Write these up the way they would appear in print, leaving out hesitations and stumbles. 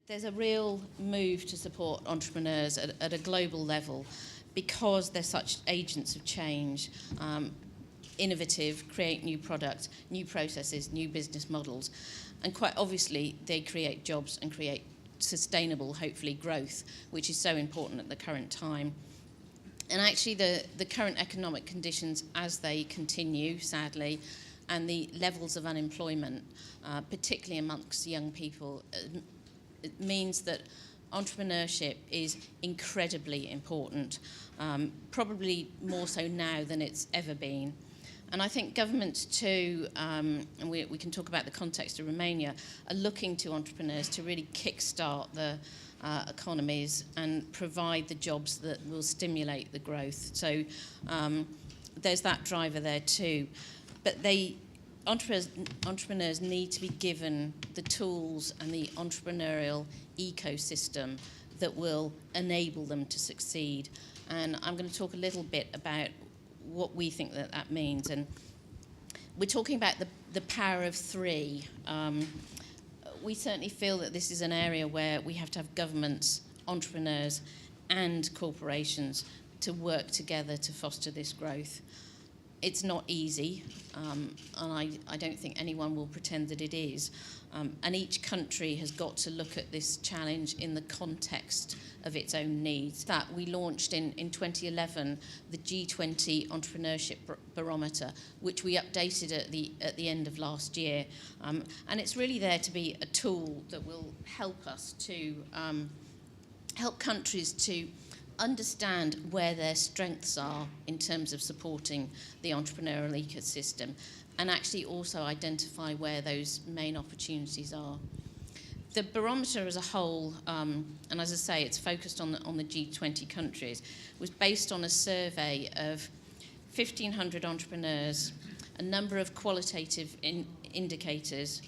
There's a real move to support entrepreneurs at a global level because they're such agents of change, innovative, create new products, new processes, new business models. And quite obviously, they create jobs and create sustainable, hopefully, growth, which is so important at the current time. And actually, the current economic conditions, as they continue, sadly, and the levels of unemployment, particularly amongst young people, it means that entrepreneurship is incredibly important, probably more so now than it's ever been. And I think governments too, and we can talk about the context of Romania, are looking to entrepreneurs to really kickstart the economies and provide the jobs that will stimulate the growth. So there's that driver there too. But entrepreneurs need to be given the tools and the entrepreneurial ecosystem that will enable them to succeed. And I'm going to talk a little bit about what we think that means. And we're talking about the power of three. We certainly feel that this is an area where we have to have governments, entrepreneurs, and corporations to work together to foster this growth. It's not easy, and I don't think anyone will pretend that it is. And each country has got to look at this challenge in the context of its own needs. That we launched in 2011 the G20 Entrepreneurship Barometer, which we updated at the end of last year. And it's really there to be a tool that will help us to help countries to understand where their strengths are in terms of supporting the entrepreneurial ecosystem, and actually also identify where those main opportunities are. The barometer as a whole, and as I say, it's focused on the G20 countries, was based on a survey of 1,500 entrepreneurs, a number of qualitative indicators.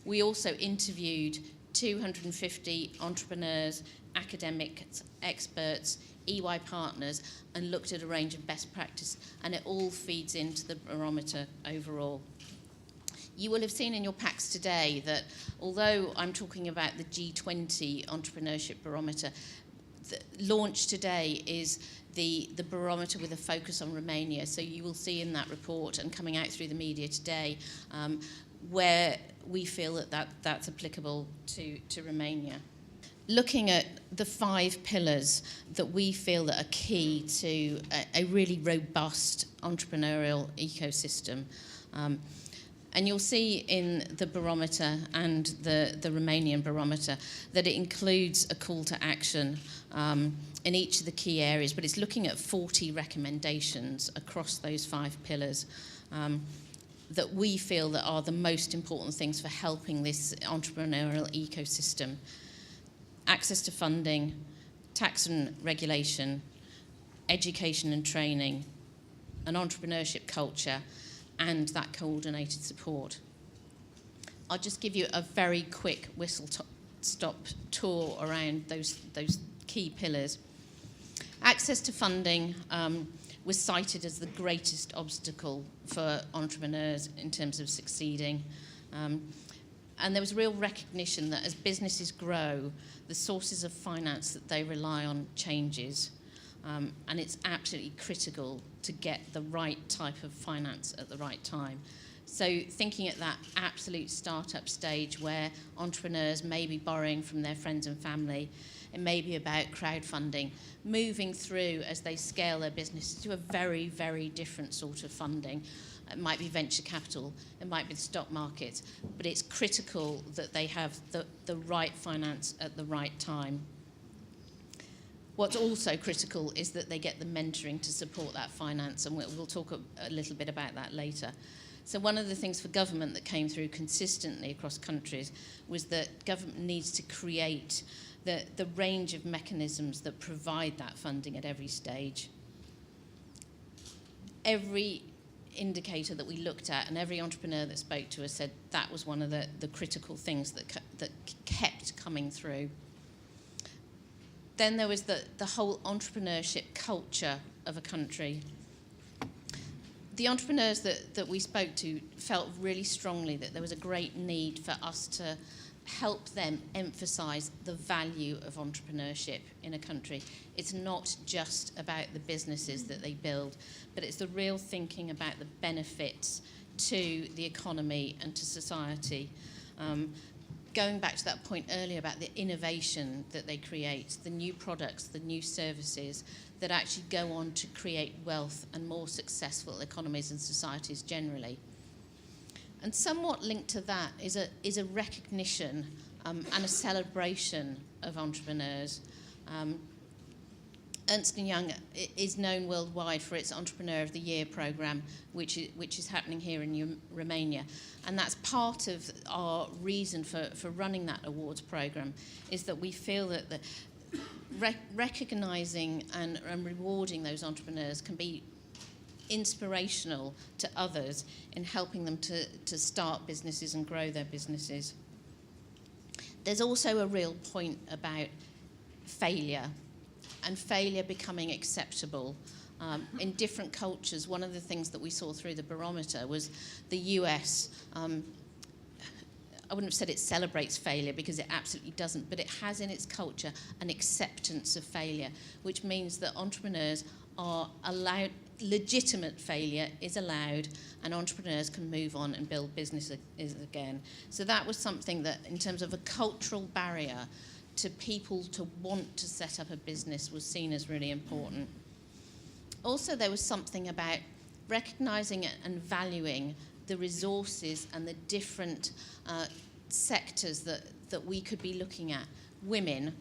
We also interviewed 250 entrepreneurs, academics, experts, EY partners, and looked at a range of best practice, and it all feeds into the barometer overall. You will have seen in your packs today that although I'm talking about the G20 Entrepreneurship Barometer, the launch today is the barometer with a focus on Romania. So you will see in that report and coming out through the media today where we feel that's applicable to Romania. Looking at the 5 pillars that we feel that are key to a really robust entrepreneurial ecosystem. And you'll see in the barometer and the Romanian barometer that it includes a call to action in each of the key areas, but it's looking at 40 recommendations across those 5 pillars that we feel that are the most important things for helping this entrepreneurial ecosystem. Access to funding, tax and regulation, education and training, an entrepreneurship culture, and that coordinated support. I'll just give you a very quick whistle-stop tour around those key pillars. Access to funding was cited as the greatest obstacle for entrepreneurs in terms of succeeding. And there was real recognition that as businesses grow, the sources of finance that they rely on changes. And it's absolutely critical to get the right type of finance at the right time. So thinking at that absolute startup stage where entrepreneurs may be borrowing from their friends and family, it may be about crowdfunding, moving through as they scale their business to a very, very different sort of funding. It might be venture capital, it might be the stock market, but it's critical that they have the right finance at the right time. What's also critical is that they get the mentoring to support that finance, and we'll talk a little bit about that later. So one of the things for government that came through consistently across countries was that government needs to create the range of mechanisms that provide that funding at every stage. Every indicator that we looked at and every entrepreneur that spoke to us said that was one of the critical things that kept coming through. Then there was the whole entrepreneurship culture of a country. The entrepreneurs that we spoke to felt really strongly that there was a great need for us to help them emphasise the value of entrepreneurship in a country. It's not just about the businesses that they build, but it's the real thinking about the benefits to the economy and to society. Going back to that point earlier about the innovation that they create, the new products, the new services that actually go on to create wealth and more successful economies and societies generally. And somewhat linked to that is a recognition and a celebration of entrepreneurs. Ernst & Young is known worldwide for its Entrepreneur of the Year programme, which is happening here in Romania. And that's part of our reason for running that awards programme, is that we feel that recognising and rewarding those entrepreneurs can be inspirational to others in helping them to start businesses and grow their businesses. There's also a real point about failure and failure becoming acceptable. In different cultures, one of the things that we saw through the barometer was the US. I wouldn't have said it celebrates failure, because it absolutely doesn't, but it has in its culture an acceptance of failure, which means that entrepreneurs are allowed, legitimate failure is allowed, and entrepreneurs can move on and build business again. So that was something that, in terms of a cultural barrier to people to want to set up a business, was seen as really important. Also, there was something about recognising and valuing the resources and the different sectors that we could be looking at. Women,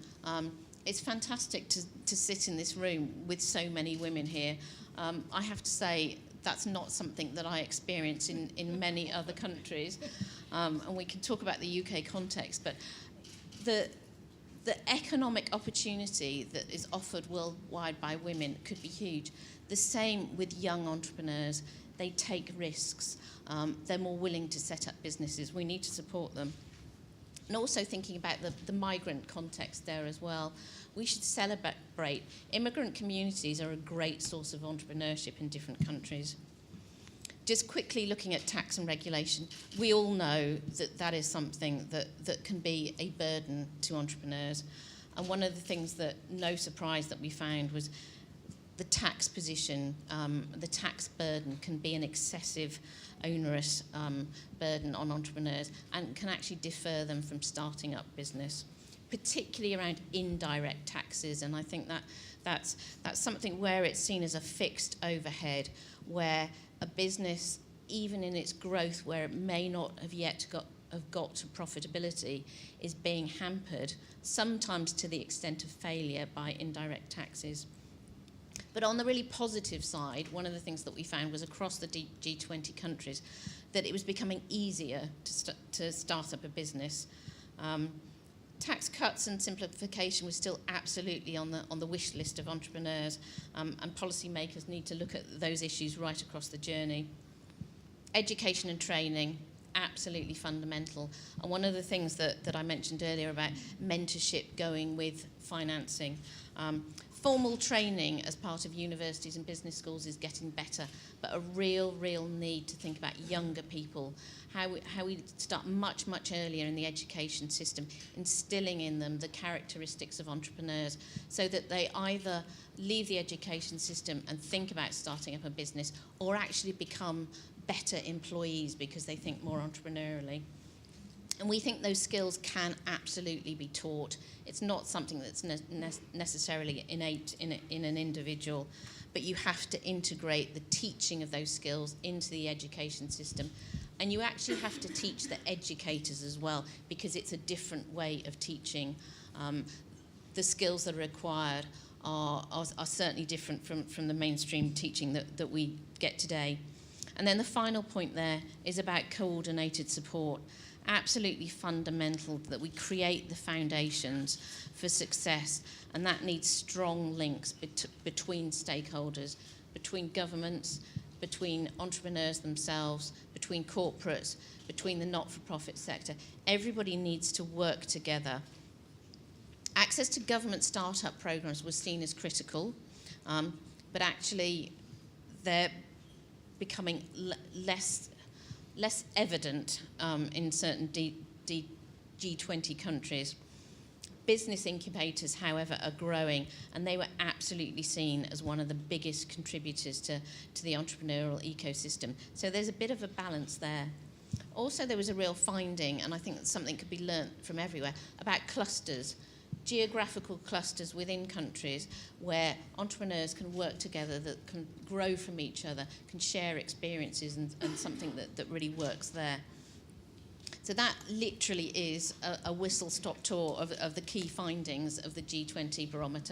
it's fantastic to sit in this room with so many women here. I have to say, that's not something that I experience in many other countries. And we can talk about the UK context, but the economic opportunity that is offered worldwide by women could be huge. The same with young entrepreneurs. They take risks. They're more willing to set up businesses. We need to support them. And also thinking about the migrant context there as well. We should celebrate. Immigrant communities are a great source of entrepreneurship in different countries. Just quickly looking at tax and regulation, we all know that is something that can be a burden to entrepreneurs. And one of the things that, no surprise, that we found was the tax position, the tax burden can be an excessive, onerous burden on entrepreneurs and can actually defer them from starting up business, particularly around indirect taxes. And I think that's something where it's seen as a fixed overhead, where a business, even in its growth, where it may not have yet got to profitability, is being hampered, sometimes to the extent of failure, by indirect taxes. But on the really positive side, one of the things that we found was across the G20 countries that it was becoming easier to start up a business. Tax cuts and simplification was still absolutely on the wish list of entrepreneurs, and policymakers need to look at those issues right across the journey. Education and training, absolutely fundamental. And one of the things that I mentioned earlier about mentorship going with financing. Formal training as part of universities and business schools is getting better, but a real need to think about younger people, how we start much earlier in the education system, instilling in them the characteristics of entrepreneurs, so that they either leave the education system and think about starting up a business, or actually become better employees because they think more entrepreneurially. And we think those skills can absolutely be taught. It's not something that's necessarily innate in an individual, but you have to integrate the teaching of those skills into the education system. And you actually have to teach the educators as well, because it's a different way of teaching. The skills that are required are certainly different from the mainstream teaching that we get today. And then the final point there is about coordinated support. Absolutely fundamental that we create the foundations for success, and that needs strong links between stakeholders, between governments, between entrepreneurs themselves, between corporates, between the not-for-profit sector. Everybody needs to work together. Access to government startup programs was seen as critical, but actually they're becoming less evident in certain G20 countries. Business incubators, however, are growing, and they were absolutely seen as one of the biggest contributors to the entrepreneurial ecosystem. So there's a bit of a balance there. Also, there was a real finding, and I think that something could be learnt from everywhere, about clusters, geographical clusters within countries where entrepreneurs can work together, that can grow from each other, can share experiences, and something that really works there. So that literally is a whistle-stop tour of the key findings of the G20 barometer.